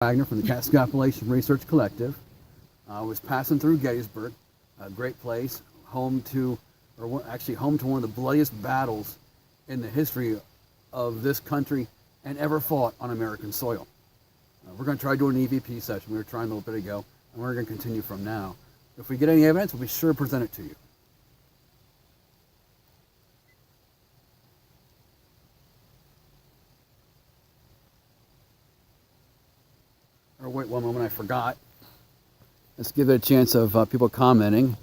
Wagner from the Catskill Appalachian Research Collective. I was passing through Gettysburg, a great place, home to one of the bloodiest battles in the history of this country and ever fought on American soil. We're going to try doing an EVP session. We were trying a little bit ago, and we're going to continue from now. If we get any evidence, we'll be sure to present it to you. Or wait one moment, I forgot. Let's give it a chance of people commenting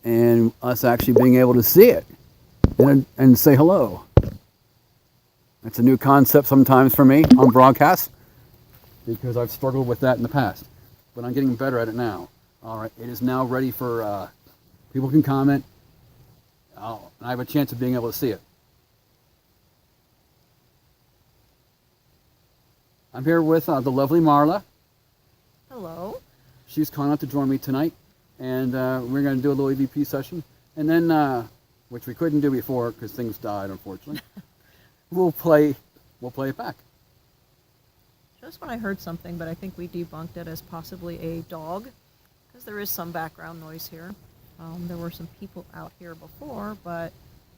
and us actually being able to see it and say hello. That's a new concept sometimes for me on broadcasts because I've struggled with that in the past, but I'm getting better at it now. All right, it is now ready for people can comment. And I have a chance of being able to see it. I'm here with the lovely Marla. Hello. She's kind enough to join me tonight, and we're going to do a little EVP session, and then, which we couldn't do before because things died, unfortunately. we'll play it back. Just when I heard something, but I think we debunked it as possibly a dog, because there is some background noise here. There were some people out here before, but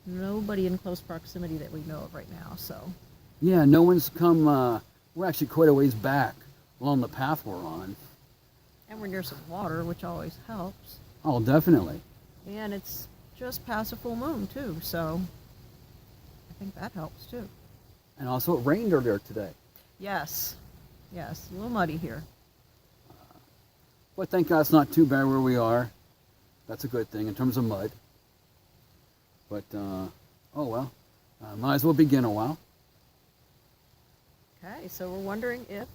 nobody in close proximity that we know of right now. So. Yeah, no one's come. We're actually quite a ways back along the path we're on. And we're near some water, which always helps. Oh, definitely. And it's just past a full moon, too, so I think that helps, too. And also it rained earlier today. Yes. Yes, a little muddy here. But thank God it's not too bad where we are. That's a good thing in terms of mud. But, oh well, might as well begin a while. Okay, so we're wondering if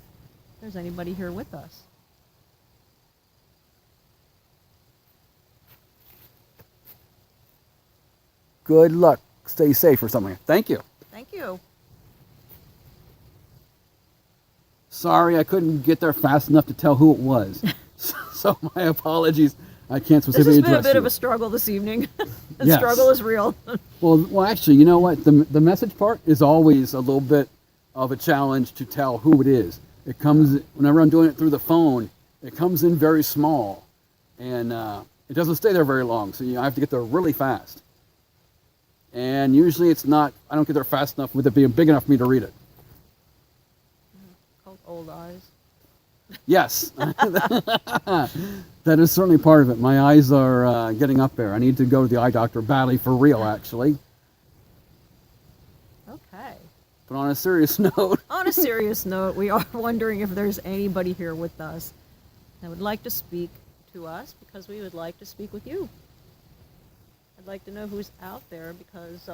there's anybody here with us. Good luck. Stay safe or something. Thank you. Thank you. Sorry, I couldn't get there fast enough to tell who it was. So my apologies. I can't specifically address you. This has been a bit of a struggle this evening. The Yes. struggle is real. Well, actually, you know what? The message part is always a little bit of a challenge to tell who it is. It comes, whenever I'm doing it through the phone, it comes in very small, and it doesn't stay there very long, so I have to get there really fast. And usually it's not, I don't get there fast enough with it being big enough for me to read it. Called old eyes. Yes, that is certainly part of it. My eyes are getting up there. I need to go to the eye doctor badly for real, actually. Okay. But on a serious note. On a serious note, we are wondering if there's anybody here with us that would like to speak to us, because we would like to speak with you. I'd like to know who's out there, because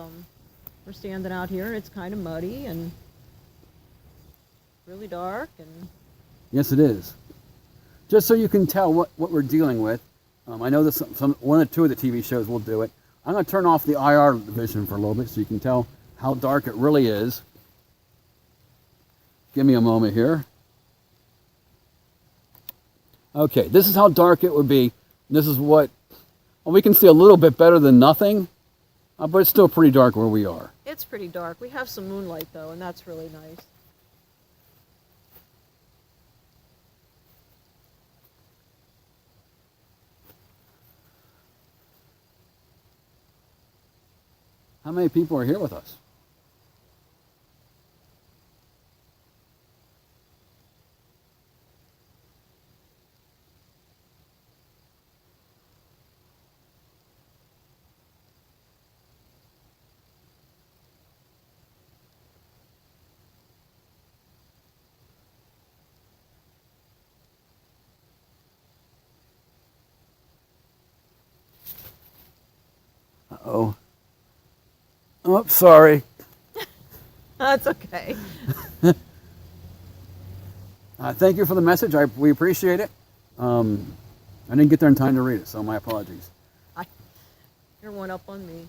we're standing out here. It's kind of muddy and really dark. And Yes, it is. Just so you can tell what we're dealing with, I know that one or two of the TV shows will do it. I'm going to turn off the IR vision for a little bit so you can tell how dark it really is. Give me a moment here. Okay, this is how dark it would be. This is what, well, we can see a little bit better than nothing, but it's still pretty dark where we are. it's pretty dark. We have some moonlight, though, and that's really nice. How many people are here with us? Uh-oh. Oh, sorry. That's okay. Thank you for the message. We appreciate it. I didn't get there in time to read it, so my apologies. You're one up on me.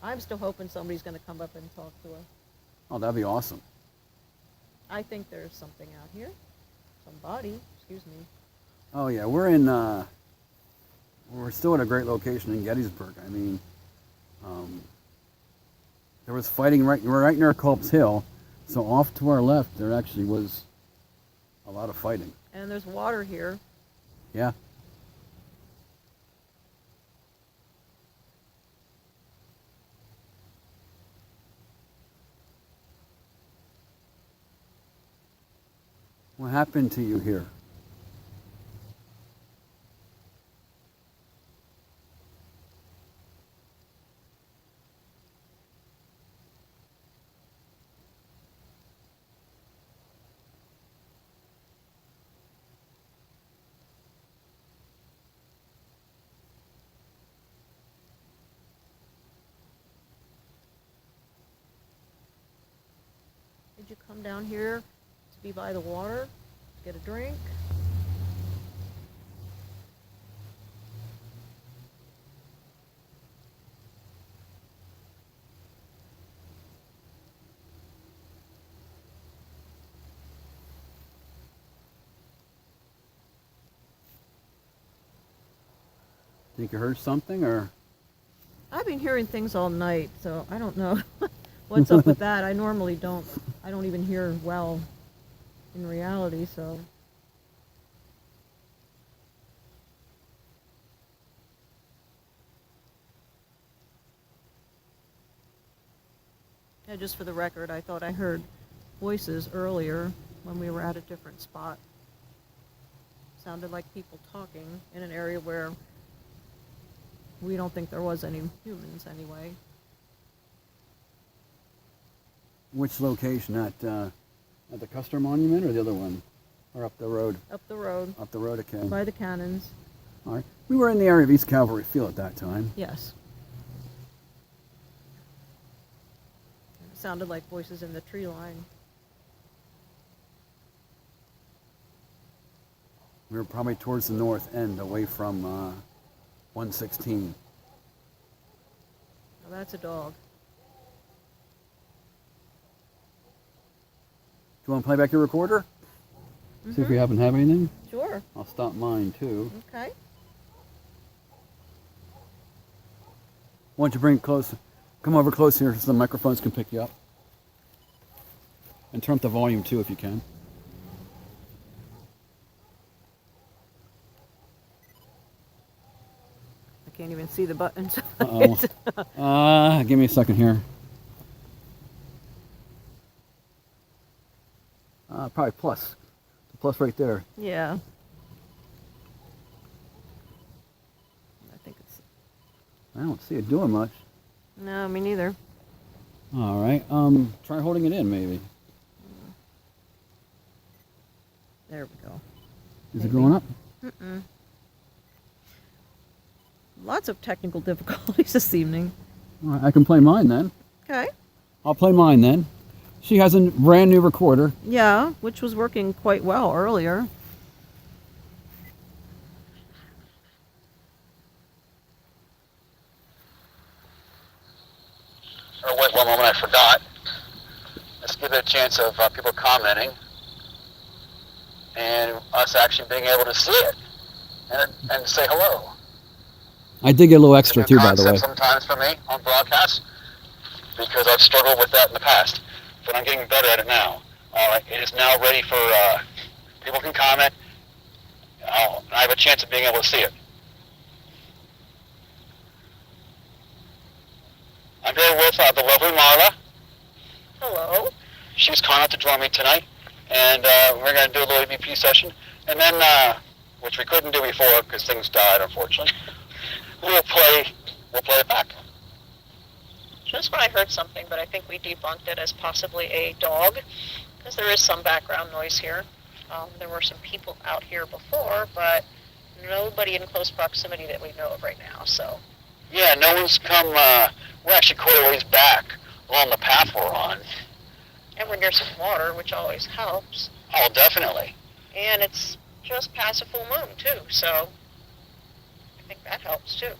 I'm still hoping somebody's going to come up and talk to us. Oh, that'd be awesome. I think there's something out here. Somebody, excuse me. Oh yeah, we're still at a great location in Gettysburg. I mean, there was fighting right near Culp's Hill, so off to our left there actually was A lot of fighting. And there's water here. Yeah. What happened to you here? Did you come down here to be by the water, to get a drink? Think you heard something, or? I've been hearing things all night, so I don't know what's up with that. I normally don't. I don't even hear well in reality, so. Yeah, just for the record, I thought I heard voices earlier when we were at a different spot. Sounded like people talking in an area where we don't think there was any humans anyway. Which location? At the Custer Monument or the other one? Or up the road? Up the road. Up the road, okay. By the cannons. All right. We were in the area of East Cavalry Field at that time. Yes. It sounded like voices in the tree line. We were probably towards the north end, away from 116. Now that's a dog. Do you want to play back your recorder? See if we happen to have anything? Sure. I'll stop mine too. Okay. Why don't you bring it close? Come over close here so the microphones can pick you up. And turn up the volume too if you can. I can't even see the buttons. Uh-oh. Give me a second here. Probably plus. The plus right there. Yeah. I think it's... I don't see it doing much. No, me neither. All right. Try holding it in maybe. There we go. Is it going up? Mm-mm. Lots of technical difficulties this evening. All right, I can play mine then. Okay. I'll play mine then. She has a brand new recorder. Yeah, which was working quite well earlier. Oh, wait one moment, I forgot. Let's give it a chance of people commenting and us actually being able to see it and say hello. I did get a little extra too, by the way. Sometimes for me on broadcasts because I've struggled with that in the past, but I'm getting better at it now. All right, it is now ready for people can comment. I have a chance of being able to see it. I'm here with the lovely Marla. Hello. She was kind enough to join me tonight, and we're going to do a little EVP session, and then, which we couldn't do before because things died, unfortunately. We'll play it back. Just when I heard something, but I think we debunked it as possibly a dog, because there is some background noise here. There were some people out here before, but nobody in close proximity that we know of right now, so. Yeah, no one's come, we're actually quite a ways back along the path we're on. And we're near some water, which always helps. Oh, definitely. And it's just past a full moon, too, so I think that helps, too.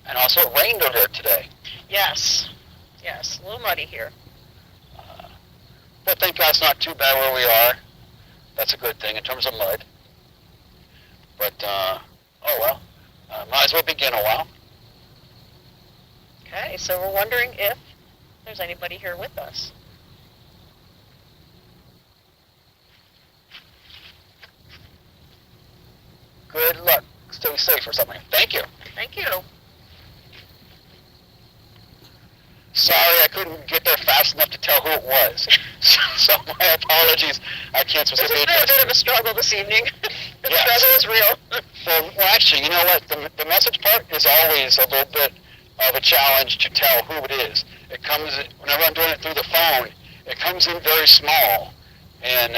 And also it rained over there today. Yes, a little muddy here. But thank God it's not too bad where we are. That's a good thing in terms of mud. But, oh well, might as well begin a while. Okay, so we're wondering if there's anybody here with us. Good luck. Stay safe or something. Thank you. Thank you. Sorry, I couldn't get there fast enough to tell who it was. So my apologies. I can't This has specifically been a address bit of you. a struggle this evening. The Yes. struggle is real. Well, actually, you know what? The message part is always a little bit of a challenge to tell who it is. It comes, whenever I'm doing it through the phone, it comes in very small, and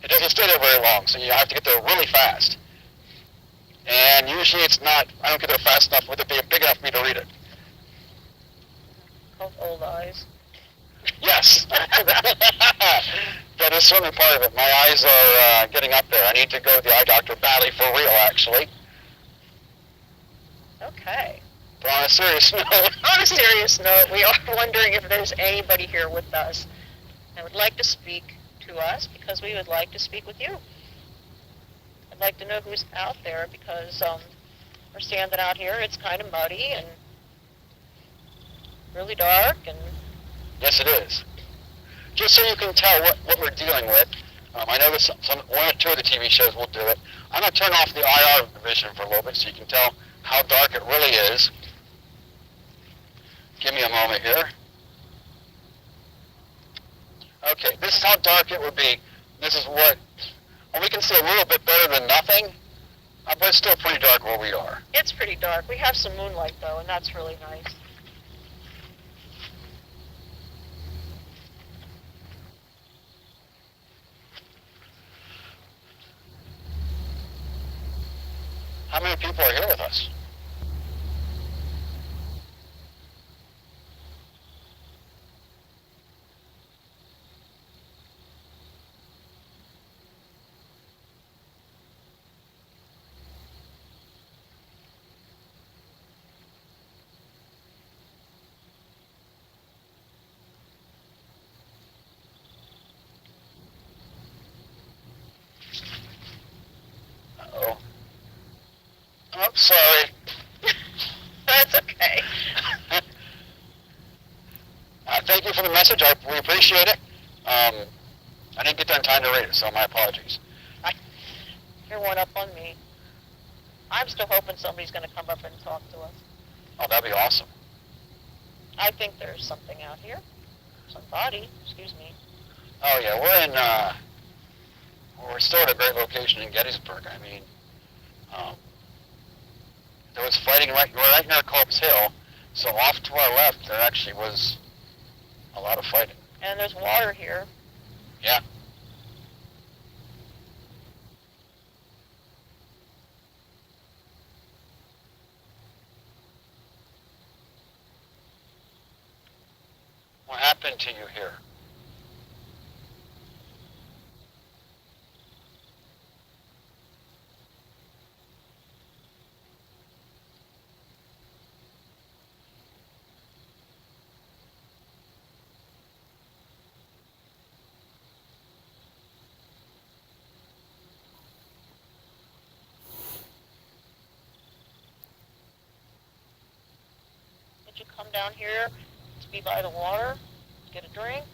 it doesn't stay there very long, so you have to get there really fast. And usually it's not, I don't get there fast enough with it being big enough for me to read it. Called old eyes. Yes. That is certainly part of it. My eyes are getting up there. I need to go to the eye doctor badly for real, actually. Okay. But on a serious note, On a serious note, we are wondering if there's anybody here with us that would like to speak to us, because we would like to speak with you. I'd like to know who's out there, because we're standing out here. It's kind of muddy and really dark, and yes, it is. Just so you can tell what we're dealing with, I know that one or two of the TV shows will do it. I'm going to turn off the IR vision for a little bit so you can tell how dark it really is. Give me a moment here. Okay, this is how dark it would be. This is what, well, we can see a little bit better than nothing, but it's still pretty dark where we are. it's pretty dark. We have some moonlight, though, and that's really nice. How many people are here with us? Uh-oh. Oh, sorry. That's okay. Thank you for the message. We appreciate it. I didn't get there in time to read it, so my apologies. You're one up on me. I'm still hoping somebody's going to come up and talk to us. Oh, that'd be awesome. I think there's something out here. Somebody, excuse me. Oh yeah, we're still at a great location in Gettysburg. I mean, there was fighting right near Culp's Hill, so off to our left there actually was a lot of fighting. And there's water here. Yeah. What happened to you here? Did you come down here to be by the water, to get a drink?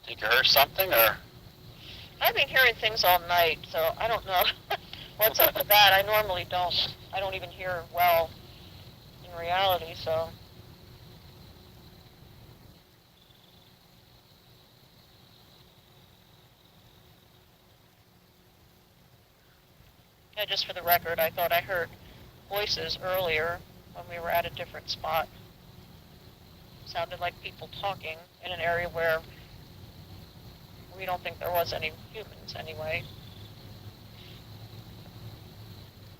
Think you heard something, or? I've been hearing things all night, so I don't know what's up with that. I normally don't. I don't even hear well in reality, so. Yeah, just for the record, I thought I heard voices earlier when we were at a different spot. Sounded like people talking in an area where we don't think there was any humans anyway.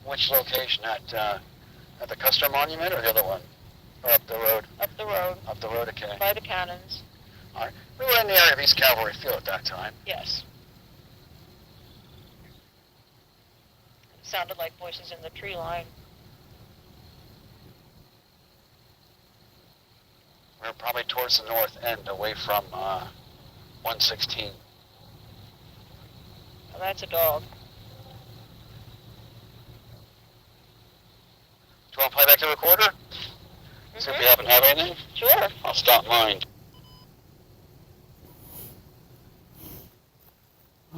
Which location? At the Custer Monument or the other one? Or up the road? Up the road, Up the road, okay. by the cannons. All right. We were in the area of East Cavalry Field at that time. Yes. It sounded like voices in the tree line. We were probably towards the north end, away from 116. Well, that's a dog. Do you want to play back the recorder? See if we happen to have anything? Sure. I'll stop mine.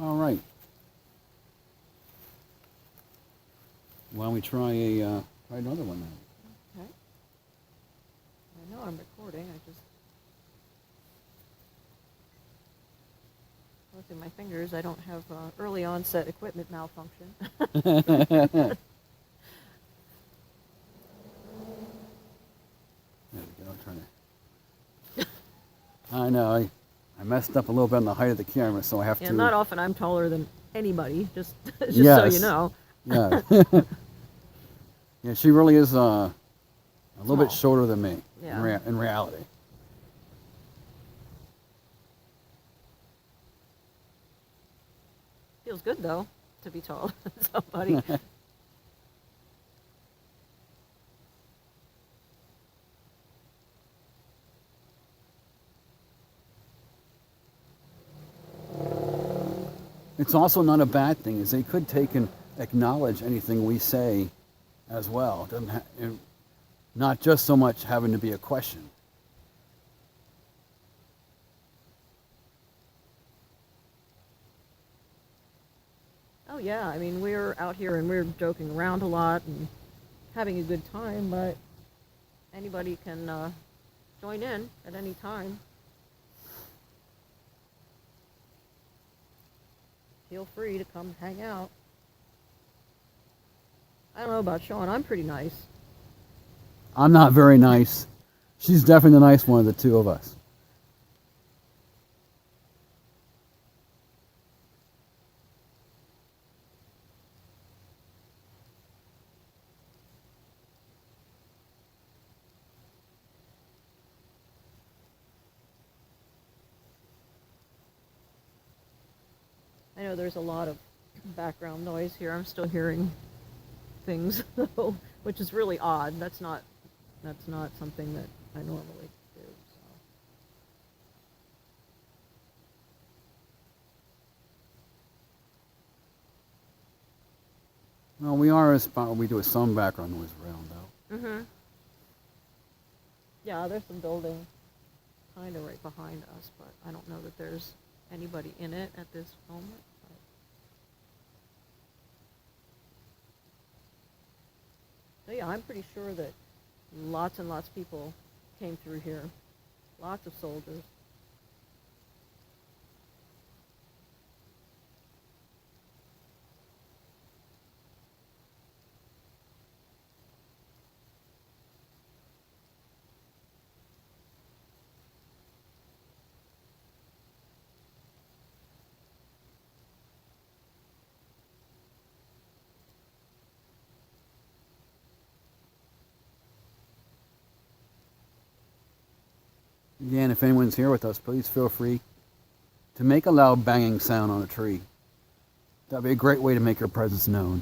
All right. Why don't we try another one then? Okay. I know I'm recording. I just go through my fingers. I don't have early onset equipment malfunction. There we go. Trying to. I know. I messed up a little bit on the height of the camera, so I have Yeah, to. not often I'm taller than anybody. Just so Yes. you know. Yeah. Yeah, she really is a little bit Small. shorter than me Yeah. in reality. Feels good though to be taller than somebody. It's also not a bad thing, is they could take and acknowledge anything we say as well. Not just so much having to be a question. Oh yeah, I mean we're out here and we're joking around a lot and having a good time, but anybody can join in at any time. Feel free to come hang out. I don't know about Sean, I'm pretty nice. I'm not very nice. She's definitely the nice one of the two of us. I know there's a lot of background noise here. I'm still hearing things though, which is really odd. That's not something that I normally do. So. Well, we do some background noise around though. Mhm. Yeah, there's some building kind of right behind us, but I don't know that there's anybody in it at this moment. So yeah, I'm pretty sure that lots and lots of people came through here. Lots of soldiers. Again, if anyone's here with us, please feel free to make a loud banging sound on a tree. That'd be a great way to make your presence known.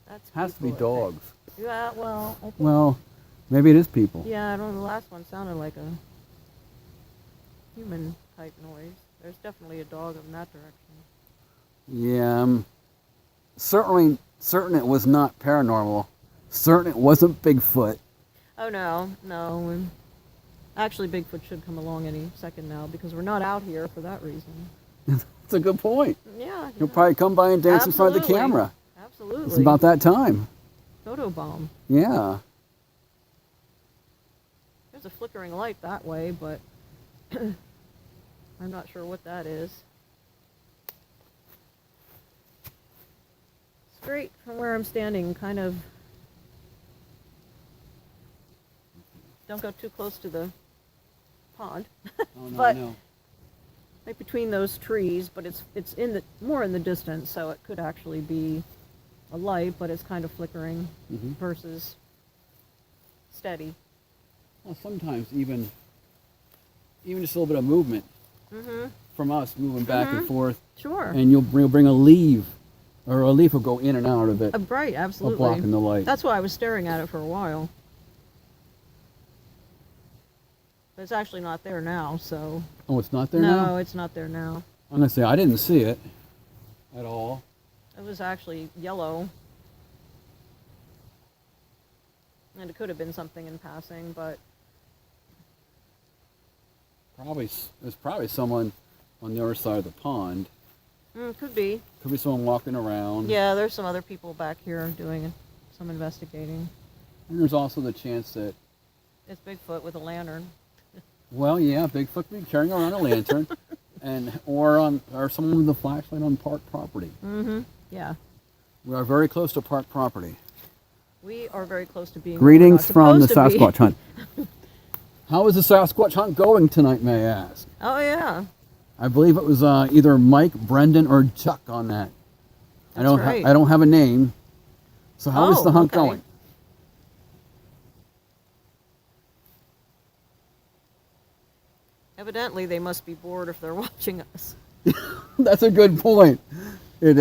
That's Has to be people, I think. dogs. Yeah, well, I think, Well, maybe it is people. yeah, I don't know. The last one sounded like a human type noise. There's definitely a dog in that direction. Yeah, I'm certain it was not paranormal. Certain it wasn't Bigfoot. Oh no, no. Actually, Bigfoot should come along any second now because we're not out here for that reason. That's a good point. Yeah. He'll probably come by and dance in front of the Absolutely. camera. Absolutely. It's about that time. Photo bomb. Yeah. There's a flickering light that way, but I'm not sure what that is. Straight from where I'm standing, kind of. Don't go too close to the pond. Oh, no, But- no. Right between those trees, but it's in the more in the distance, so it could actually be a light, but it's kind of flickering Mhm. versus steady. Well, sometimes even just a little bit of movement Mm-hmm. from us moving back and forth, Sure. and you'll bring a leaf or a leaf will go in and out of it, Right, absolutely. blocking the light. That's why I was staring at it for a while. But it's actually not there now, so. Oh, it's not there No, now? it's not there now. I'm gonna say I didn't see it at all. It was actually yellow. And it could have been something in passing, but There's probably someone on the other side of the pond. could be. Could be someone walking around. Yeah, there's some other people back here doing some investigating. And there's also the chance that, It's Bigfoot with a lantern. well, yeah, Bigfoot could be carrying around a lantern, or someone with a flashlight on park property. Mm-hmm. Yeah. We are very close to park property. We are very close to being. Greetings where we're from not the supposed to be. Sasquatch hunt. How is the Sasquatch hunt going tonight, may I ask? Oh yeah. I believe it was either Mike, Brendan, or Chuck on that. That's right. I don't have a name. So how is Oh, the hunt okay. going? Evidently, they must be bored if they're watching us. That's a good point. It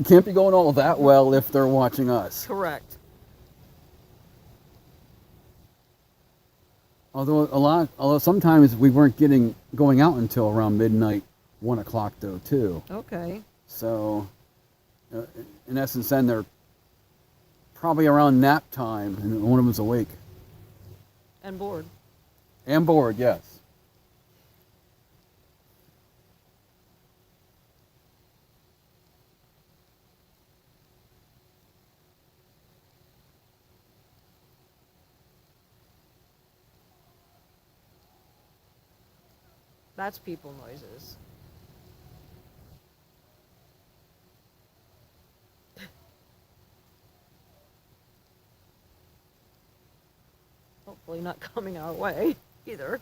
can't be going all that well if they're watching us. Correct. Although sometimes we weren't going out until around midnight, 1 o'clock though too. Okay. So, in essence, then they're probably around nap time, and one of them's awake And bored. and bored. Yes. That's people noises. Hopefully not coming our way either.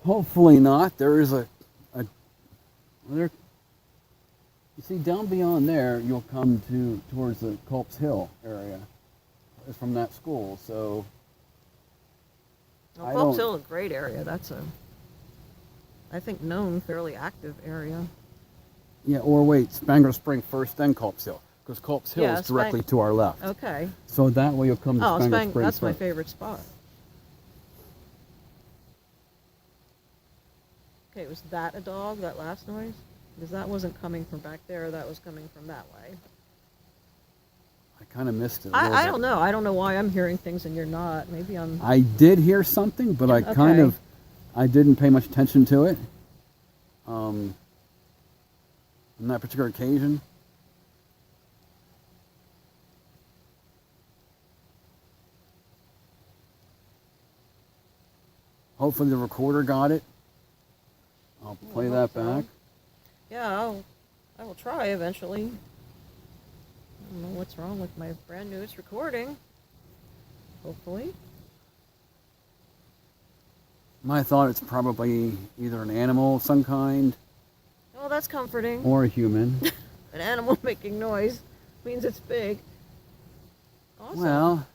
Hopefully not. There is there. You see, down beyond there, you'll come towards the Culp's Hill area. It's from that school, so. Well, I Phelps don't- Hill is a great area. That's I think, known, fairly active area. Yeah, or wait, Spangler Spring first, then Culp's Hill, because Culp's Hill Yeah, is directly to our left. Okay. So that way you'll come to Oh, Spangler Spring that's my first. favorite spot. Okay, was that a dog, that last noise? Because that wasn't coming from back there, that was coming from that way. I kind of missed it. a little I bit. don't know. I don't know why I'm hearing things and you're not. Maybe I'm... I did hear something, but Okay. I didn't pay much attention to it. On that particular occasion. Hopefully the recorder got it. I'll play that hope so. back. Yeah, I will try eventually. I don't know what's wrong with my brand newest recording. Hopefully. My thought it's probably either an animal of some kind Oh, that's comforting. or a human. An animal making noise means it's big. Awesome. Well,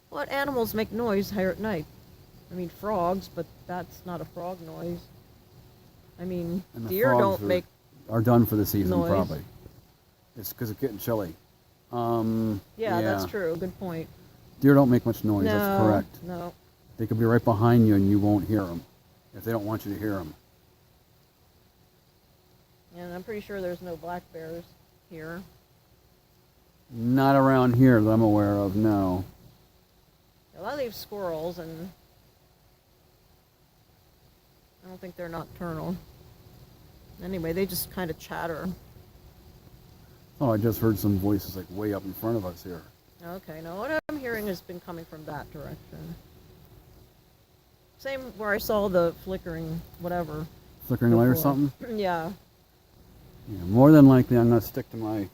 What animals make noise here at night? I mean, frogs, but that's not a frog noise. I mean, and the deer frogs don't make... are done for the season noise. probably. It's because it's getting chilly. Yeah, that's true. Good point. Deer don't make much noise. No, That's correct. no. They could be right behind you and you won't hear them if they don't want you to hear them. And I'm pretty sure there's no black bears here. Not around here that I'm aware of, no. Well, I leave squirrels, and I don't think they're nocturnal. Anyway, they just kind of chatter. Oh, I just heard some voices like way up in front of us here. Okay, now what I'm hearing has been coming from that direction. Same where I saw the flickering whatever. Flickering light or before. something? Yeah. Yeah, more than likely I'm going to stick to my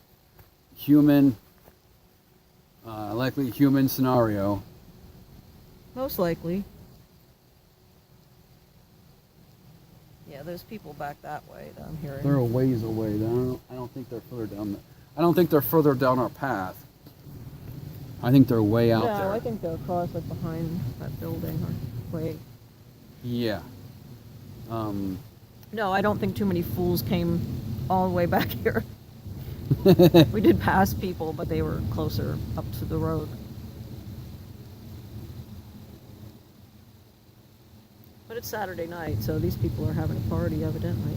likely human scenario. Most likely. Yeah, there's people back that way that I'm hearing. They're a ways away. I don't think they're further down. I don't think they're further down our path. I think they're way out no, there. I think they're across, like behind that building or way. Yeah. No, I don't think too many fools came all the way back here. We did pass people, but they were closer up to the road. But it's Saturday night, so these people are having a party, evidently.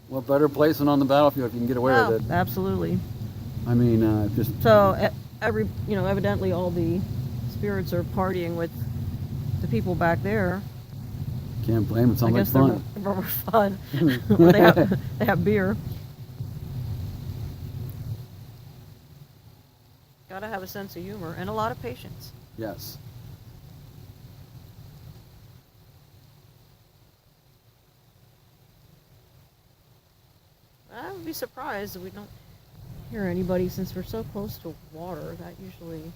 What better place than on the battlefield if you can get away with it? Absolutely. I mean, just So evidently all the spirits are partying with the people back there. can't blame it. I Sounds like guess fun. they're more fun. When they have beer. Gotta have a sense of humor and a lot of patience. Yes. I would be surprised if we don't hear anybody since we're so close to water. That usually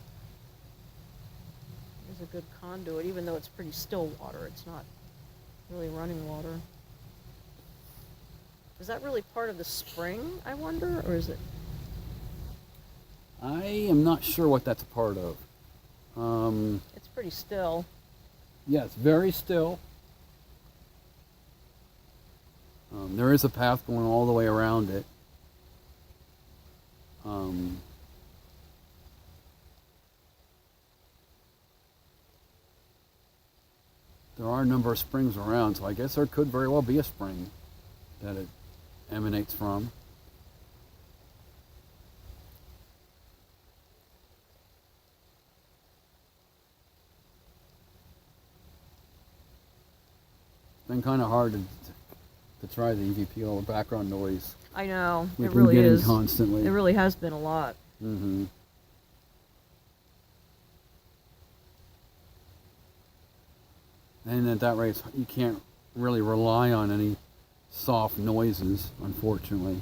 is a good conduit, even though it's pretty still water. It's not really running water. Is that really part of the spring, I wonder, or is it? I am not sure what that's a part of. It's pretty still. Yes, very still. There is a path going all the way around it. There are a number of springs around, so I guess there could very well be a spring that it emanates from. It's been kind of hard to try the EVP, all the background noise I know, we've it been really getting is. constantly. It really has been a lot. Mm-hmm. And at that rate, you can't really rely on any soft noises, unfortunately.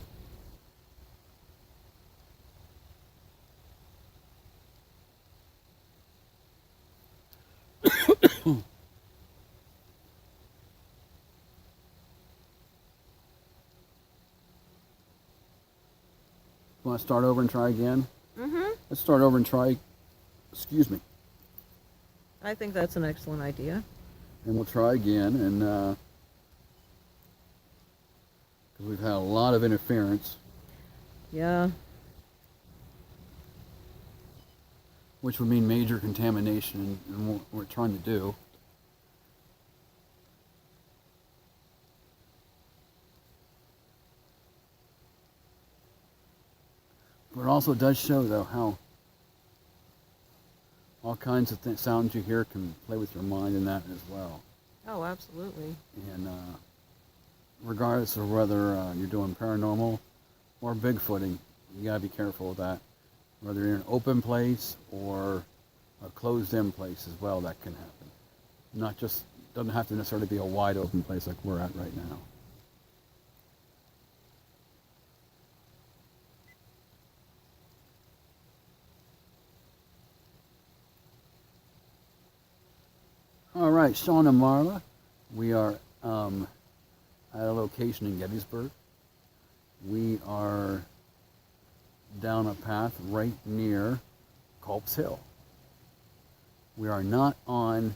Want to start over and try again? Mm-hmm. Let's start over and try, excuse me, I think that's an excellent idea. and we'll try again. And because we've had a lot of interference, Yeah. which would mean major contamination in what we're trying to do. But it also does show, though, how all kinds of sounds you hear can play with your mind in that as well. Oh, absolutely. And regardless of whether you're doing paranormal or Bigfooting, you gotta be careful of that. Whether you're in an open place or a closed-in place as well, that can happen. Not just, doesn't have to necessarily be a wide open place like we're at right now. All right, Sean and Marla, we are at a location in Gettysburg. We are down a path right near Culp's Hill. We are not on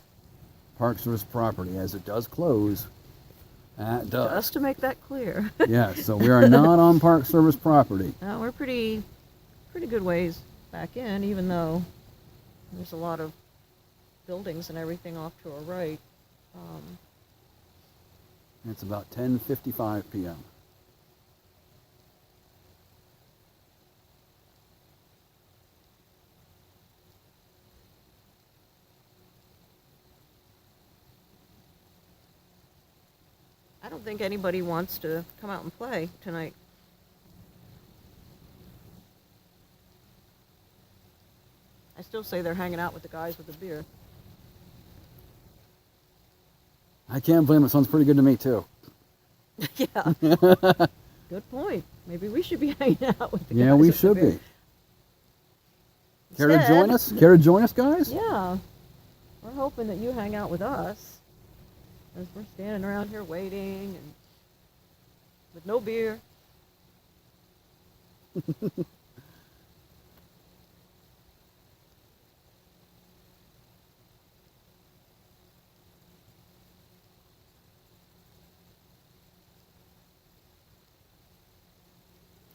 Park Service property, as it does close at dusk. Just to make that clear. Yes, so we are not on Park Service property. No, we're pretty good ways back in, even though there's a lot of buildings and everything off to our right. It's about 10:55 p.m. I don't think anybody wants to come out and play tonight. I still say they're hanging out with the guys with the beer. I can't blame it. Sounds pretty good to me, too. Yeah. Good point. Maybe we should be hanging out with the guys Yeah, we with the should beer. be. Care to join Instead- us? Care to join us, guys? Yeah. We're hoping that you hang out with us. As we're standing around here waiting and with no beer.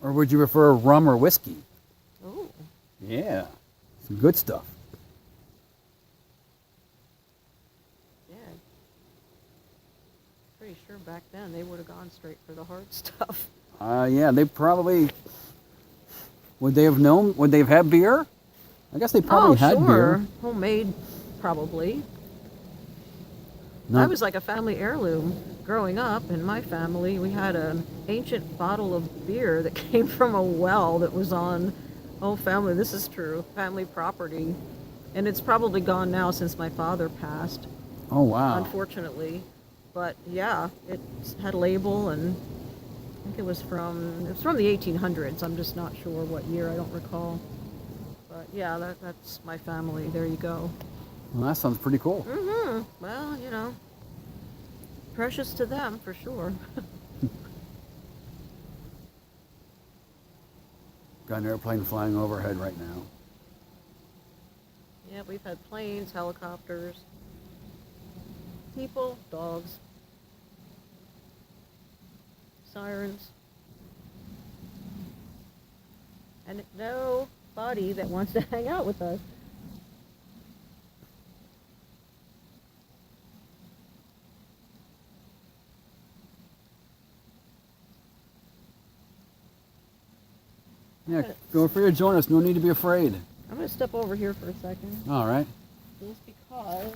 Or would you prefer rum or whiskey? Oh, Yeah, some good stuff. yeah. Pretty sure back then they would have gone straight for the hard stuff. Yeah, they probably, would they have known, would they have had beer? I guess they probably had sure. beer. Homemade, probably. No- That was like a family heirloom. Growing up in my family, we had an ancient bottle of beer that came from a well that was on, this is true, family property. And it's probably gone now since my father passed, Oh, wow. unfortunately. But yeah, it had a label, and I think it was from the 1800s. I'm just not sure what year, I don't recall. But yeah, that's my family. There you go. Well, that sounds pretty cool. Mm-hmm. Well, precious to them for sure. Got an airplane flying overhead right now. Yeah, we've had planes, helicopters, people, dogs, sirens, and nobody that wants to hang out with us. Yeah, feel free to join us. No need to be afraid. I'm going to step over here for a second, All right. just because.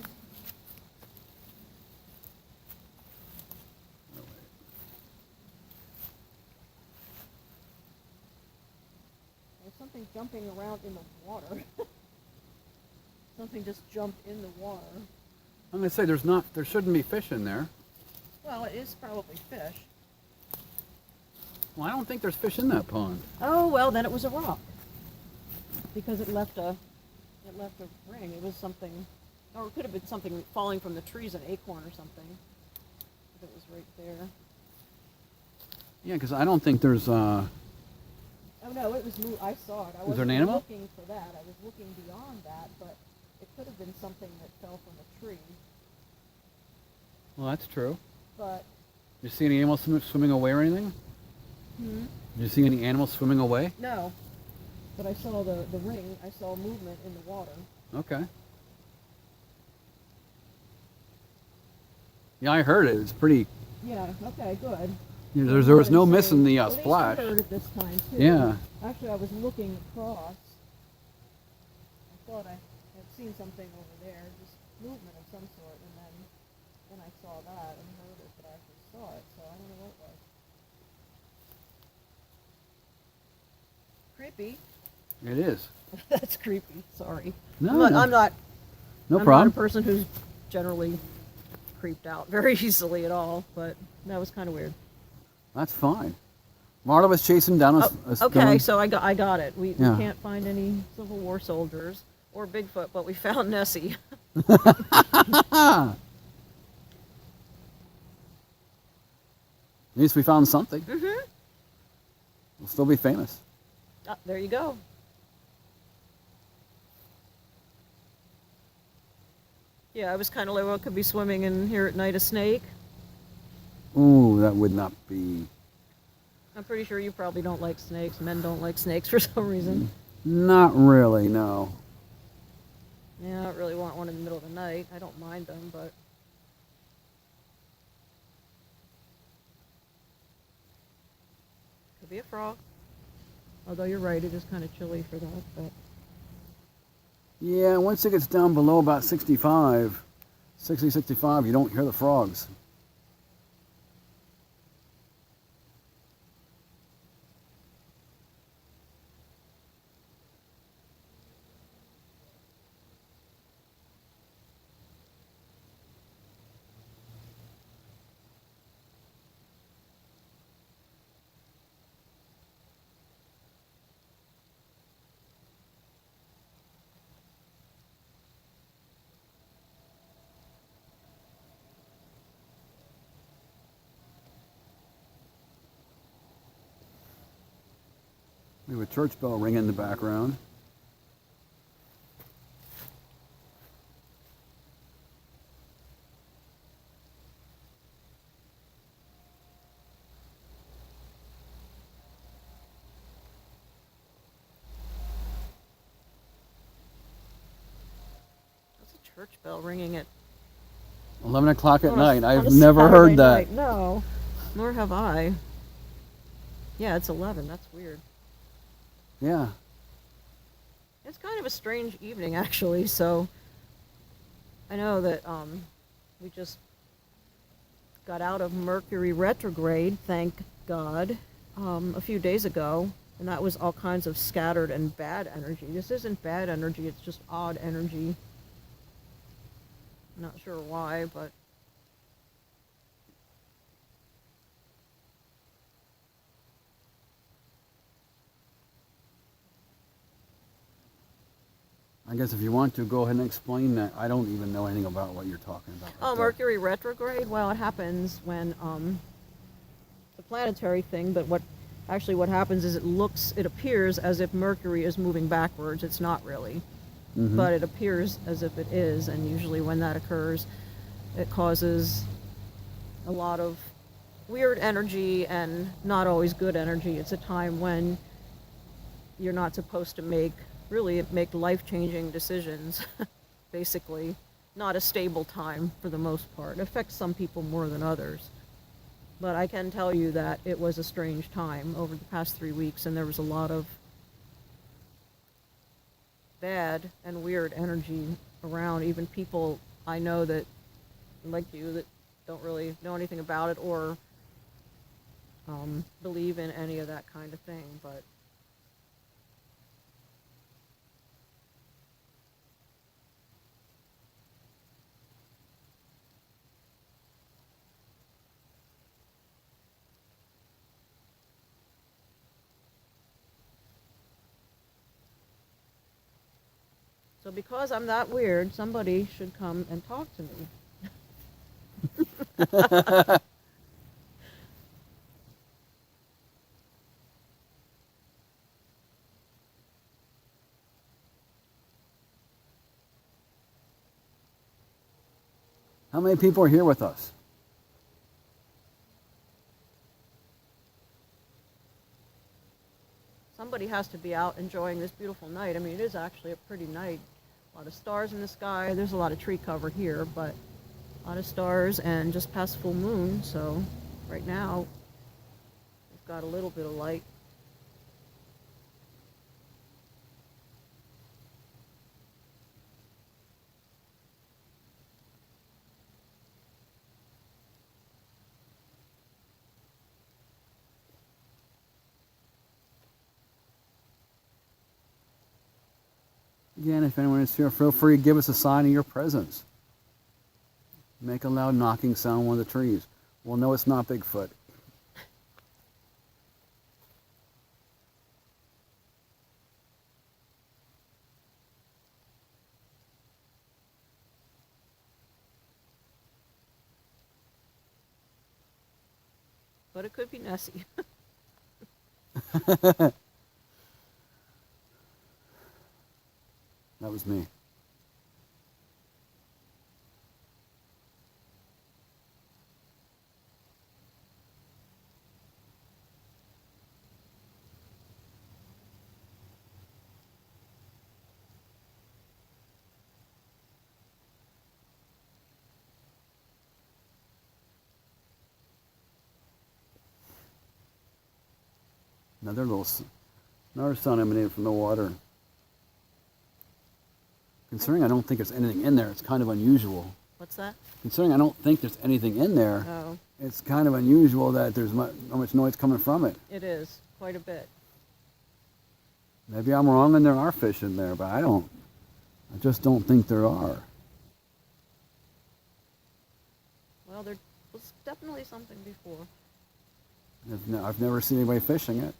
There's something jumping around in the water. Something just jumped in the water. I'm going to say there shouldn't be fish in there. Well, it is probably fish. Well, I don't think there's fish in that pond. Oh, well, then it was a rock. Because it left a ring. It was something, or it could have been something falling from the trees, an acorn or something. If it was right there. Yeah, because I don't think there's, Oh no, it was I saw it. I Was there an wasn't animal? looking for that. I was looking beyond that, but it could have been something that fell from a tree. well, that's true. But, Did you see any animals swimming away or anything? hmm? Did you see any animals swimming away? No. But I saw the ring. I saw movement in the water. Okay. Yeah, I heard it. It's pretty, Yeah, okay, good. there was no So, missing the at least I splash. heard it this time, too. Yeah. Actually, I was looking across. I thought I had seen something over there, just movement of some sort, and then I saw that and heard it, but I actually saw it, so I don't know what it was. Creepy. It is. That's creepy. Sorry. No, I'm no. not No I'm problem. not a person who's generally creeped out very easily at all, but that was kind of weird. That's fine. Marla was chasing down a Okay, stone. so I got it. We Yeah. can't find any Civil War soldiers or Bigfoot, but we found Nessie. At least we found something. Mm-hmm. We'll still be famous. There you go. Yeah, I was kind of like, well, could be swimming in here at night a snake. Ooh, that would not be. I'm pretty sure you probably don't like snakes. Men don't like snakes for some reason. Not really, no. Yeah, I don't really want one in the middle of the night. I don't mind them, but... Could be a frog. Although you're right, it is kind of chilly for that, but... Yeah, once it gets down below about 65, 60, 65, you don't hear the frogs. We have a church bell ringing in the background. church bell ringing at 11 o'clock at on a- night. on a I've never Saturday heard that. night. No, nor have I. Yeah, it's 11. That's weird. Yeah. It's kind of a strange evening, actually. So I know that we just got out of Mercury retrograde, thank God, a few days ago, and that was all kinds of scattered and bad energy. This isn't bad energy; it's just odd energy. Not sure why, but I guess if you want to, go ahead and explain that. I don't even know anything about what you're talking about. oh, Mercury retrograde. Well, it happens when the planetary thing, but what happens is it appears as if Mercury is moving backwards. It's not really, but it appears as if it is, and usually when that occurs, it causes a lot of weird energy and not always good energy. It's a time when you're not supposed to make life-changing decisions, basically. Not a stable time for the most part. It affects some people more than others. But I can tell you that it was a strange time over the past 3 weeks, and there was a lot of bad and weird energy around. Even people I know that, like you, that don't really know anything about it or believe in any of that kind of thing, but so because I'm that weird, somebody should come and talk to me. How many people are here with us? Somebody has to be out enjoying this beautiful night. I mean, it is actually a pretty night. A lot of stars in the sky. There's a lot of tree cover here, but a lot of stars and just past full moon. So right now, we've got a little bit of light. Again, if anyone is here, feel free to give us a sign of your presence. Make a loud knocking sound on one of the trees. We'll know it's not Bigfoot. But it could be Nessie. That was me. Another sound emanated from the water. Considering I don't think there's anything in there, it's kind of unusual. What's that? Considering I don't think there's anything in there, Oh, it's kind of unusual that there's not much noise coming from it. it is quite a bit. Maybe I'm wrong and there are fish in there, but I just don't think there are. Well, there was definitely something before. I've never seen anybody fishing it.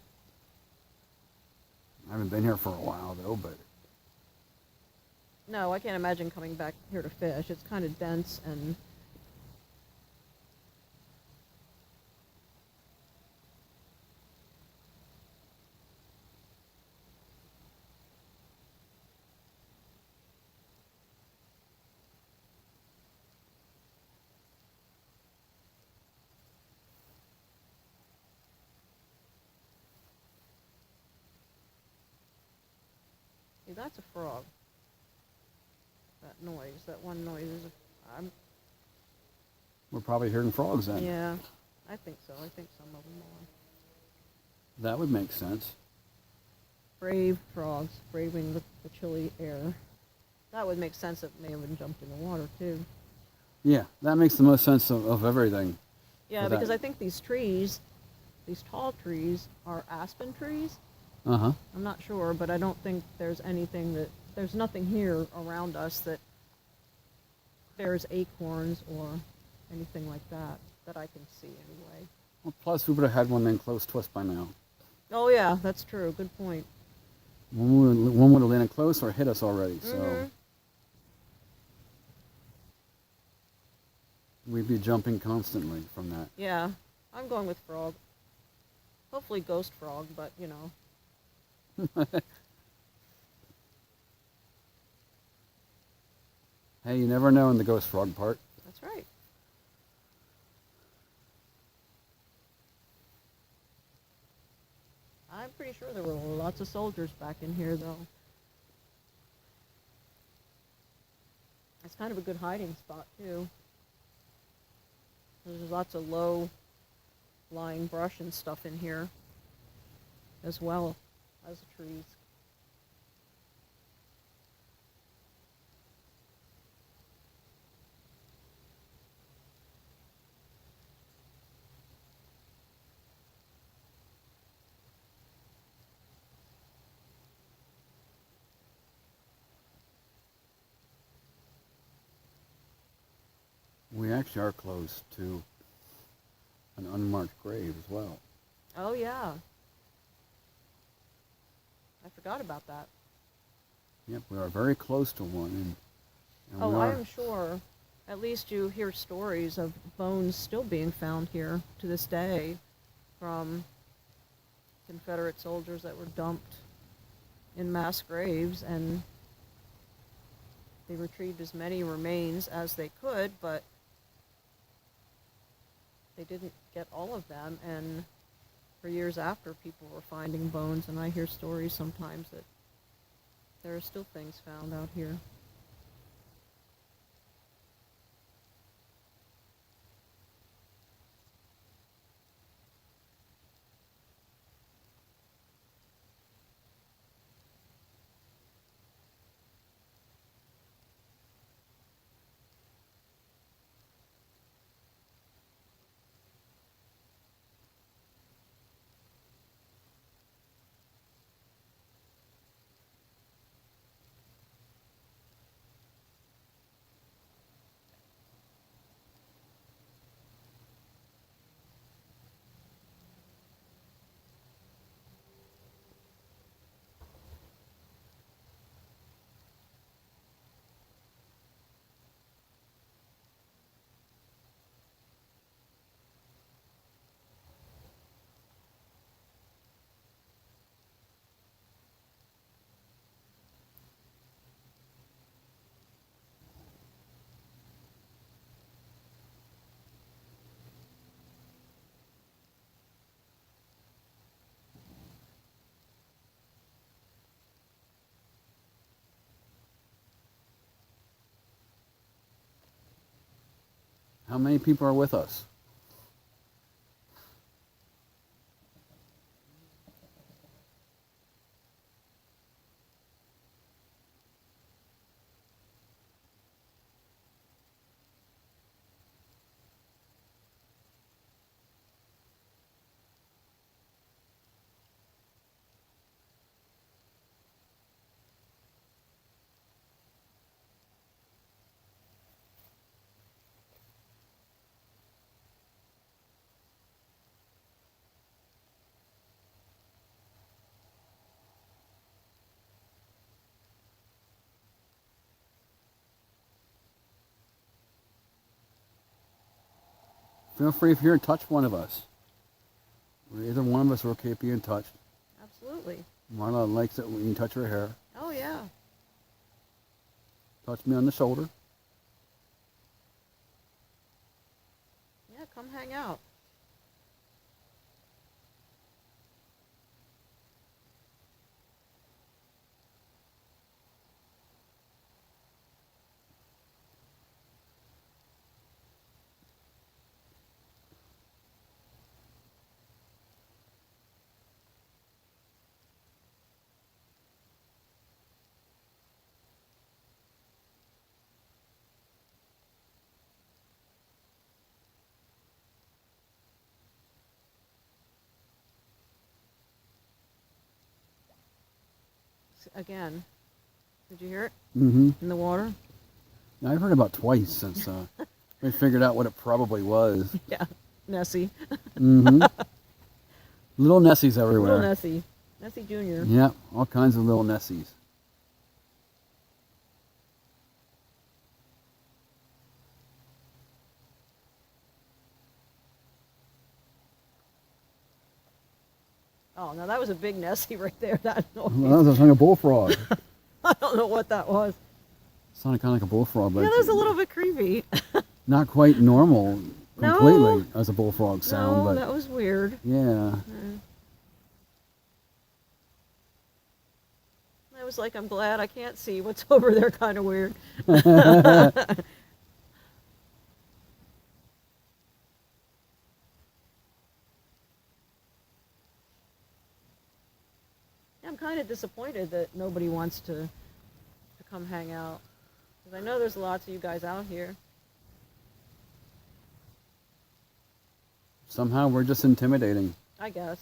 I haven't been here for a while though, but No, I can't imagine coming back here to fish. It's kind of dense and see, that's a frog. That noise. that one noise is. I'm, We're probably hearing frogs then. yeah, I think so. I think some of them are. That would make sense. Brave frogs, braving the chilly air. That would make sense. It may have been jumped in the water too. Yeah, that makes the most sense of everything. Yeah, for that. because I think these trees, these tall trees, are aspen trees. Uh-huh. I'm not sure, but I don't think there's nothing here around us that bears acorns or anything like that I can see anyway. Well, plus, we would have had one then close to us by now. Oh yeah, that's true. Good point. One would have landed close or hit us already, so Mhm. we'd be jumping constantly from that. Yeah, I'm going with frog. Hopefully ghost frog, but you know. Hey, you never know in the ghost frog part. That's right. I'm pretty sure there were lots of soldiers back in here, though. It's kind of a good hiding spot, too. There's lots of low-lying brush and stuff in here, as well as the trees. We actually are close to an unmarked grave as well. Oh, yeah. I forgot about that. Yep, we are very close to one. And Oh, we I are, am sure. At least you hear stories of bones still being found here to this day from Confederate soldiers that were dumped in mass graves, and they retrieved as many remains as they could, but they didn't get all of them, and for years after, people were finding bones, and I hear stories sometimes that there are still things found out here. how many people are with us? Feel free if you're in touch one of us. Either one of us are okay being touched. Absolutely. Marla likes it when you touch her hair. Oh, yeah. Touch me on the shoulder. Yeah, come hang out. again. Did you hear it Mm-hmm. in the water? I've heard about twice since we figured out what it probably was. Yeah, Nessie. Mm-hmm. Little Nessies everywhere. Little Nessie. Nessie Jr. Yeah, all kinds of little Nessies. Oh, now that was a big Nessie right there. That noise. Well, that was like a bullfrog. I don't know what that was. Sounded kind of like a bullfrog, but Yeah, that was a little bit creepy. not quite normal No. completely as a bullfrog sound. No, but that was weird. yeah. I was like, I'm glad I can't see what's over there. Kind of weird. I'm kind of disappointed that nobody wants to come hang out. Because I know there's lots of you guys out here. Somehow we're just intimidating. I guess.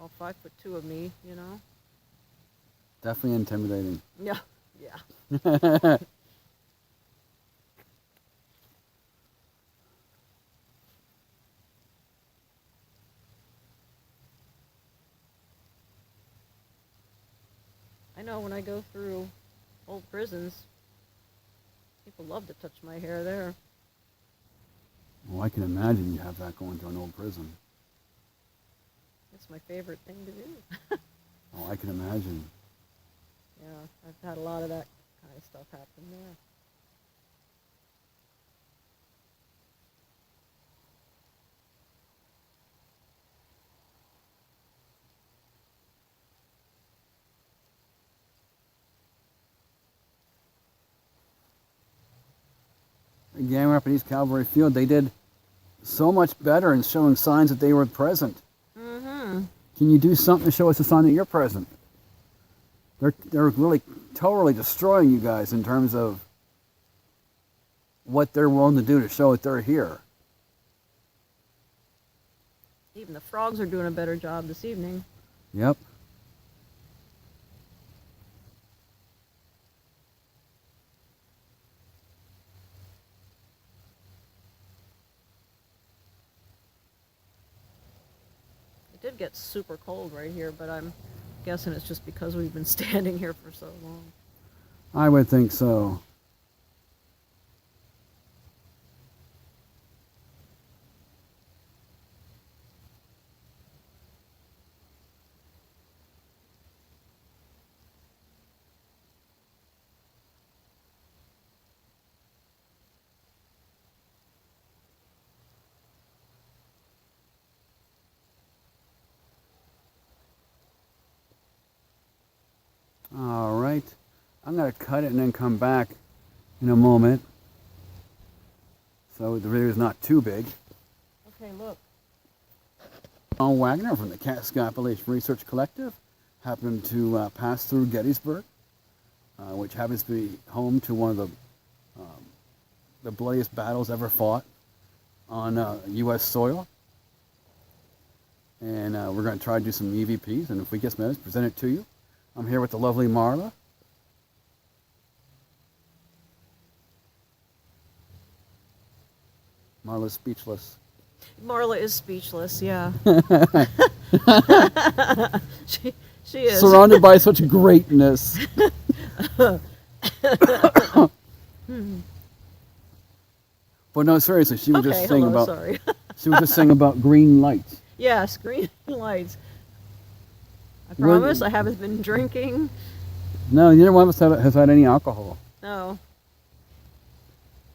All 5'2" of me, you know? Definitely intimidating. Yeah. Yeah. I know when I go through old prisons, people love to touch my hair there. Well, I can imagine you have that going to an old prison. It's my favorite thing to do. Oh, I can imagine. Yeah, I've had a lot of that kind of stuff happen there. Again, we're up at East Calvary Field. They did so much better in showing signs that they were present. Mm-hmm. Can you do something to show us a sign that you're present? They're really totally destroying you guys in terms of what they're willing to do to show that they're here. Even the frogs are doing a better job this evening. Yep. It did get super cold right here, but I'm guessing it's just because we've been standing here for so long. I would think so. All right. I'm going to cut it and then come back in a moment. So the video is not too big. Okay, look. John Wagner from the Catskill-Appalachian Research Collective happened to pass through Gettysburg, which happens to be home to one of the bloodiest battles ever fought on U.S. soil. And we're going to try to do some EVPs, and if we get some minutes, present it to you. I'm here with the lovely Marla. Marla's speechless. Marla is speechless, yeah. she is. Surrounded by such greatness. But no, seriously, she was just saying about. Sorry. She was just saying about green lights. Yes, green lights. I promise I haven't been drinking. No, neither one of us has had any alcohol. No.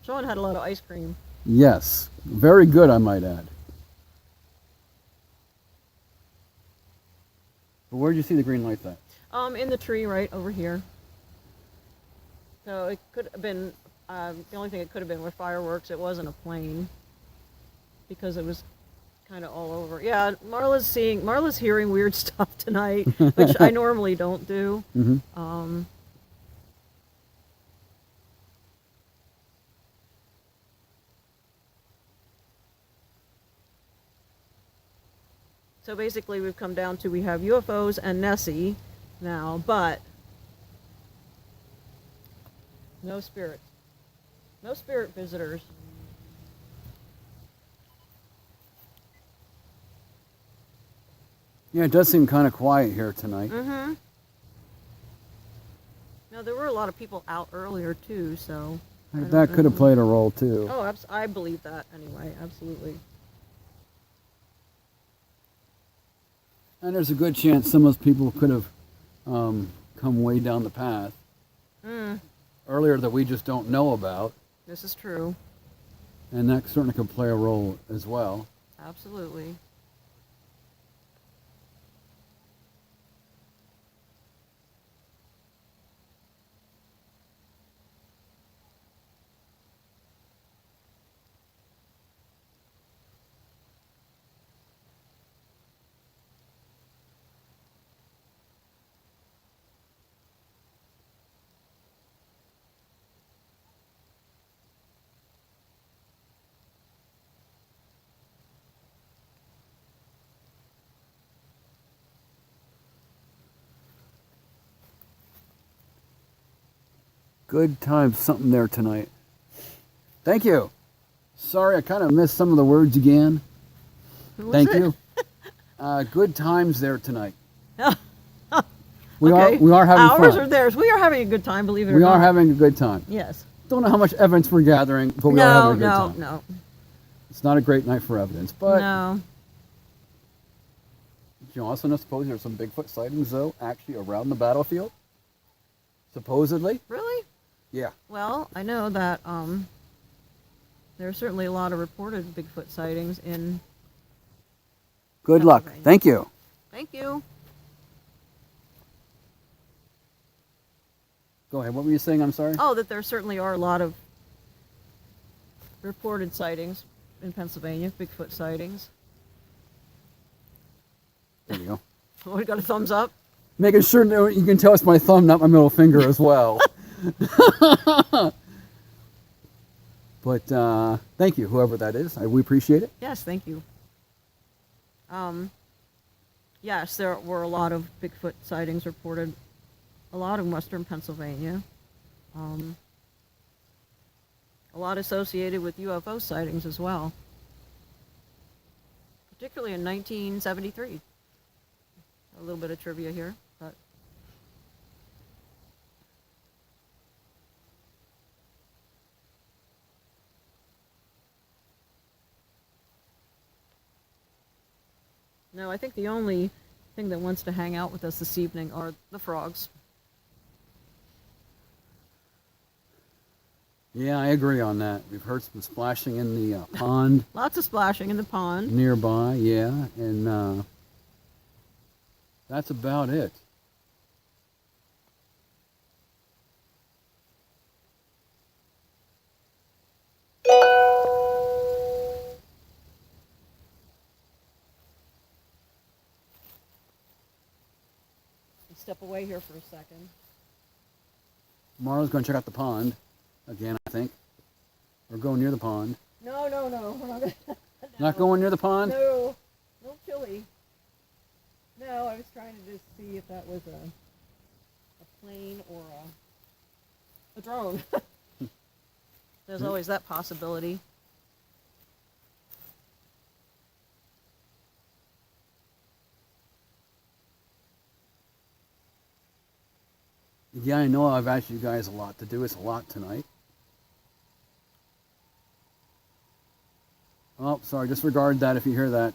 Sean had a lot of ice cream. Yes, very good, I might add. But where did you see the green lights at? In the tree right over here. So it could have been, the only thing it could have been were fireworks. It wasn't a plane because it was kind of all over. Yeah, Marla's hearing weird stuff tonight, which I normally don't do. Mm-hmm. So basically, we've come down to we have UFOs and Nessie now, but no spirits. No spirit visitors. Yeah, it does seem kind of quiet here tonight. Mm-hmm. No, there were a lot of people out earlier too, so. I don't That could have know. played a role too. Oh, I believe that anyway. Absolutely. And there's a good chance some of those people could have come way down the path earlier that we just don't know about. This is true. And that certainly could play a role as well. Absolutely. Good times, something there tonight. Thank you. Sorry, I kind of missed some of the words again. Who was Thank it? you. Good times there tonight. We are having Ours fun. or theirs. We are having a good time, believe it or We not. are having a good time. Yes. Don't know how much evidence we're gathering, but we are having a good time. No. It's not a great night for evidence, but No. you also know, suppose there's some Bigfoot sightings though, actually around the battlefield. Supposedly. Really? Yeah. Well, I know that there are certainly a lot of reported Bigfoot sightings in. Good luck. Pennsylvania. Thank you. Thank you. Go ahead. What were you saying? I'm sorry. Oh, that there certainly are a lot of reported sightings in Pennsylvania, Bigfoot sightings. There you go. Oh, we got a thumbs up. Making sure that you can tell it's my thumb, not my middle finger as well. But thank you, whoever that is. We appreciate it. Yes, thank you. Yes, there were a lot of Bigfoot sightings reported, a lot in western Pennsylvania. A lot associated with UFO sightings as well, particularly in 1973. A little bit of trivia here, but no, I think the only thing that wants to hang out with us this evening are the frogs. Yeah, I agree on that. We've heard some splashing in the pond Lots of splashing in the pond. nearby, yeah, and that's about it. Step away here for a second. Marla's going to check out the pond again, I think. Or go near the pond. No. We're not gonna, Not going near the pond? No chili. No, I was trying to just see if that was a plane or a drone. There's always that possibility. Yeah, I know I've asked you guys a lot to do. It's a lot tonight. Oh, sorry, disregard that if you hear that.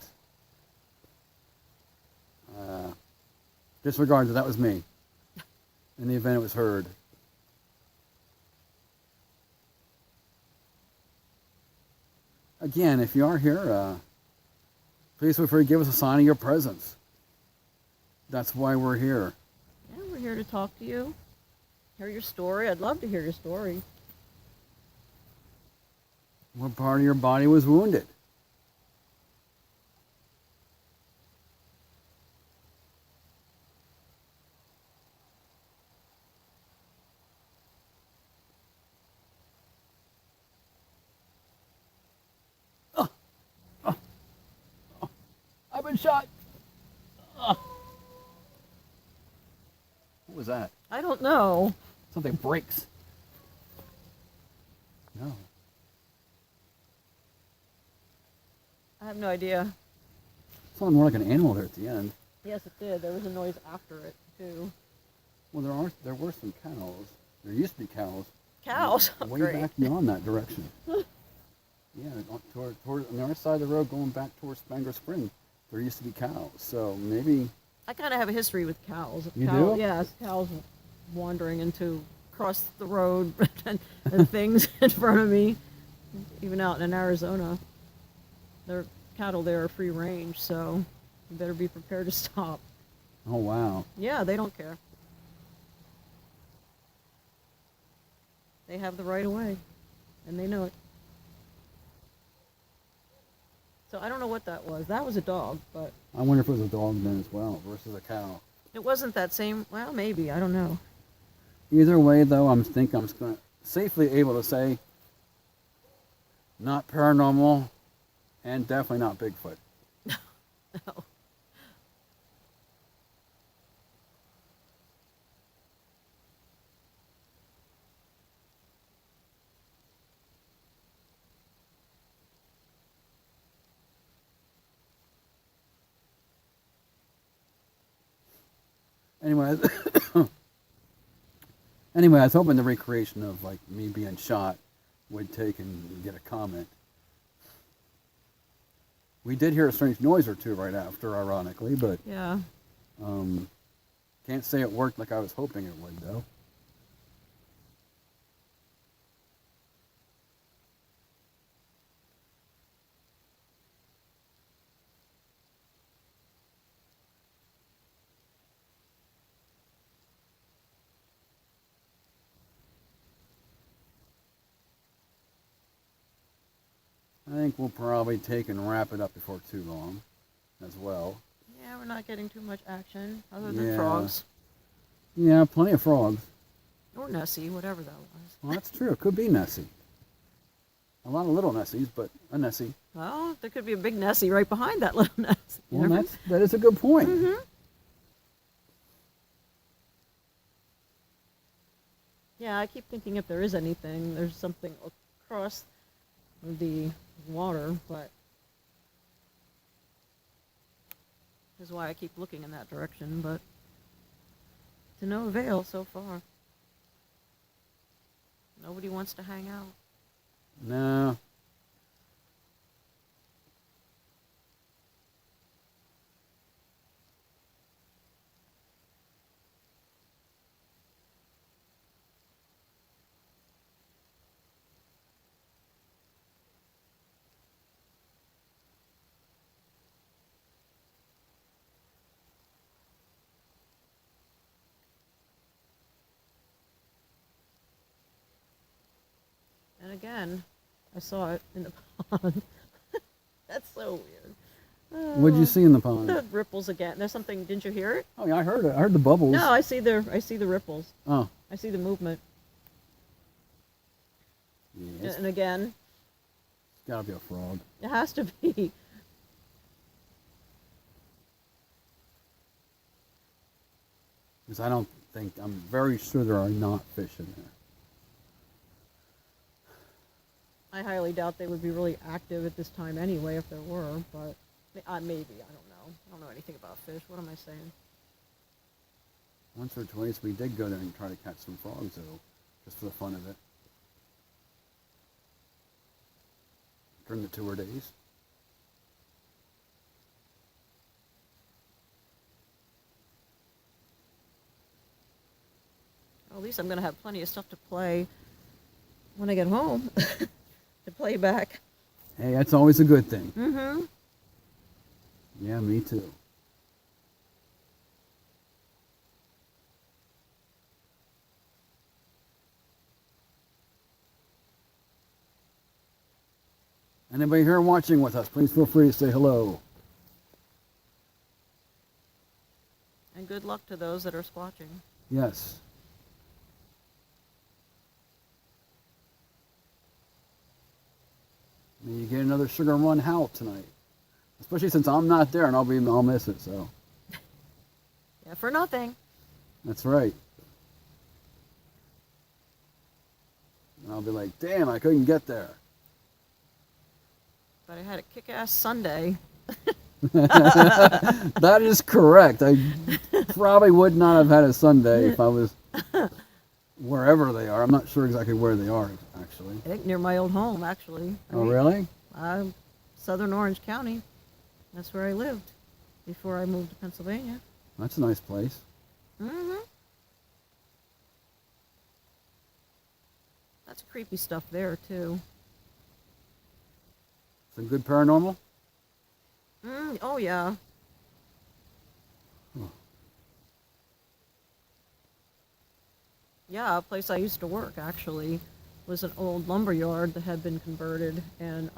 Disregard that was me. In the event it was heard. Again, if you are here, please feel free to give us a sign of your presence. That's why we're here. Yeah, we're here to talk to you. Hear your story. I'd love to hear your story. What part of your body was wounded? I've been shot. What was that? I don't know. Something breaks. No. I have no idea. Sounded more like an animal there at the end. Yes, it did. There was a noise after it, too. Well, there were some cows. There used to be cows. Cows? Way Great. back beyond that direction. Yeah, toward on the other side of the road going back towards Spangler Spring, there used to be cows. So maybe... I kind of have a history with cows. You do? Yes, cows wandering across the road and things in front of me. Even out in Arizona. Their cattle there are free range, so you better be prepared to stop. Oh, wow. Yeah, they don't care. They have the right of way, and they know it. So I don't know what that was. That was a dog, but I wonder if it was a dog then as well versus a cow. it wasn't that same. Well, maybe. I don't know. Either way, though, I'm going to safely able to say not paranormal and definitely not Bigfoot. No. Anyway, anyway, I was hoping the recreation of like me being shot would take and get a comment. We did hear a strange noise or two right after, ironically, but Yeah. can't say it worked like I was hoping it would, though. I think we'll probably take and wrap it up before too long as well. Yeah, we're not getting too much action other than Yeah. frogs Yeah, plenty of frogs. or Nessie, whatever that was. Well, that's true. It could be Nessie. A lot of little Nessies, but a Nessie. Well, there could be a big Nessie right behind that little Nessie. You Well, never- that is a good point. Mhm. Yeah, I keep thinking if there is anything, there's something across the water, but is why I keep looking in that direction, but to no avail so far. Nobody wants to hang out. No. And again, I saw it in the pond. That's so weird. What'd you see in the pond? The ripples again. There's something. Didn't you hear it? Oh, yeah, I heard it. I heard the bubbles. No, I see the ripples. Oh. I see the movement. Yeah, it's And again, gotta be a frog. it has to be. Because I'm very sure there are not fish in there. I highly doubt they would be really active at this time anyway, if there were, but maybe, I don't know. I don't know anything about fish. What am I saying? Once or twice we did go there and try to catch some frogs, though, just for the fun of it. During the tour days. Well, at least I'm going to have plenty of stuff to play when I get home to play back. Hey, that's always a good thing. Mm-hmm. Yeah, me too. Anybody here watching with us, please feel free to say hello. And good luck to those that are squatching. Yes. May you get another Sugar Run Howl tonight. Especially since I'm not there and I'll miss it, so. For nothing. That's right. And I'll be like, damn, I couldn't get there. But I had a kick-ass Sunday. That is correct. I probably would not have had a Sunday if I was wherever they are. I'm not sure exactly where they are, actually. I think near my old home, actually. Oh, really? Southern Orange County. That's where I lived before I moved to Pennsylvania. That's a nice place. Mm-hmm. That's creepy stuff there, too. Some good paranormal? Oh, yeah. Huh. Yeah, a place I used to work, actually, was an old lumber yard that had been converted, and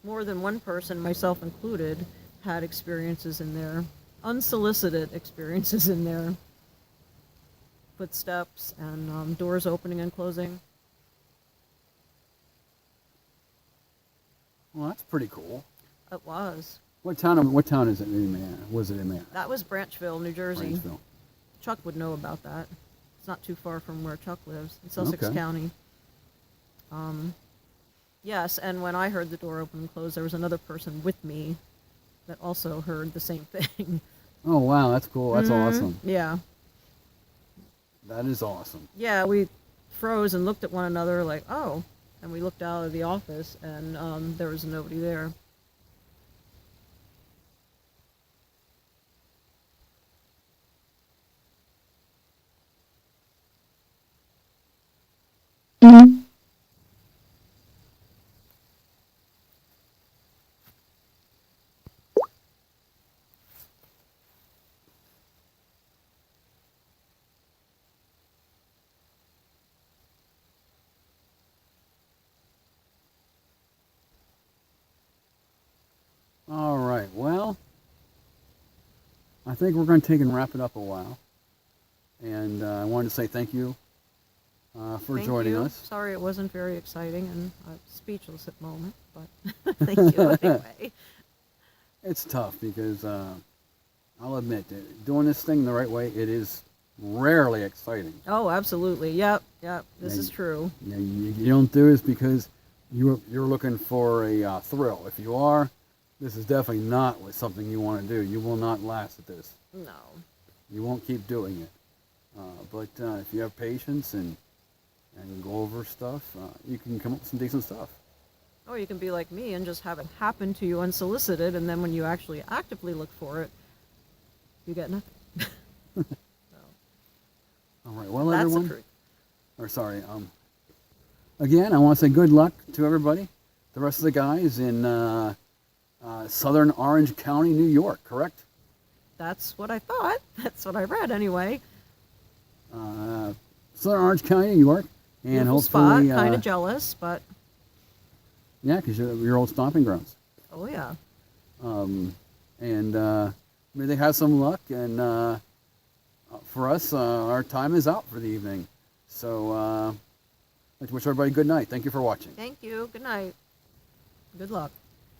more than one person, myself included, had experiences in there. Unsolicited experiences in there. Footsteps and doors opening and closing. Well, that's pretty cool. It was. What town is it in Manhattan? Was it in Manhattan? That was Branchville, New Jersey. Branchville. Chuck would know about that. It's not too far from where Chuck lives, in Sussex Okay. County. Yes, and when I heard the door open and close, there was another person with me that also heard the same thing. Oh, wow, that's cool. That's awesome. Yeah. That is awesome. Yeah, we froze and looked at one another like, oh. And we looked out of the office, and there was nobody there. All right, well, I think we're going to take and wrap it up a while. And I wanted to say thank you for joining us. Sorry it wasn't very exciting and speechless at the moment, but thank you anyway. It's tough because I'll admit, doing this thing the right way, it is rarely exciting. Oh, absolutely. Yep. This And is true. You don't do this because you're looking for a thrill. If you are, this is definitely not something you want to do. You will not last at this. No. You won't keep doing it. But if you have patience and go over stuff, you can come up with some decent stuff. Or you can be like me and just have it happen to you unsolicited, and then when you actually actively look for it, you get nothing. So, All right. Well, that's everyone. the truth. Or sorry. Again, I want to say good luck to everybody. The rest of the guys in Southern Orange County, New York. Correct? That's what I thought. That's what I read anyway. Southern Orange County, New York, and Beautiful spot. hopefully, Kind of jealous, but yeah, because your old stomping grounds. oh yeah. And may they have some luck. And for us, our time is out for the evening. So I'd like to wish everybody good night. Thank you for watching. Thank you. Good night. Good luck.